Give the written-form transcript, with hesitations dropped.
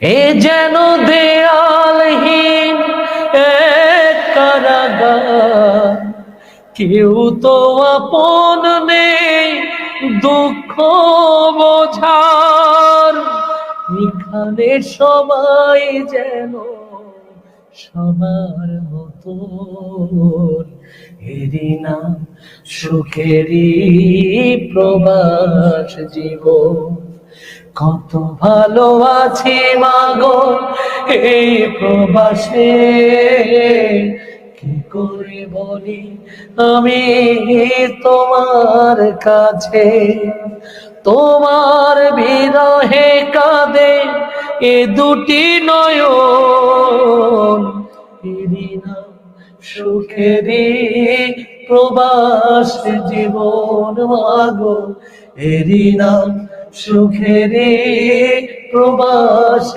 এ যেন দেয়ালহীন এক কারাগার, কেউ তো আপন নেই দুঃখ বোঝার। এখানে সবাই যেন সবার মতো, এরই নাম সুখেরই প্রবাস জীবন। কত ভালো আছি মাগো এই প্রবাসে, কি করে বলি আমি তোমার কাছে। তোমার বিরহে কাঁদে এ দুটি নয়ন, এরই নাম সুখেরই প্রবাস জীবন মাগো, এরই নাম সুখেরই প্রবাস।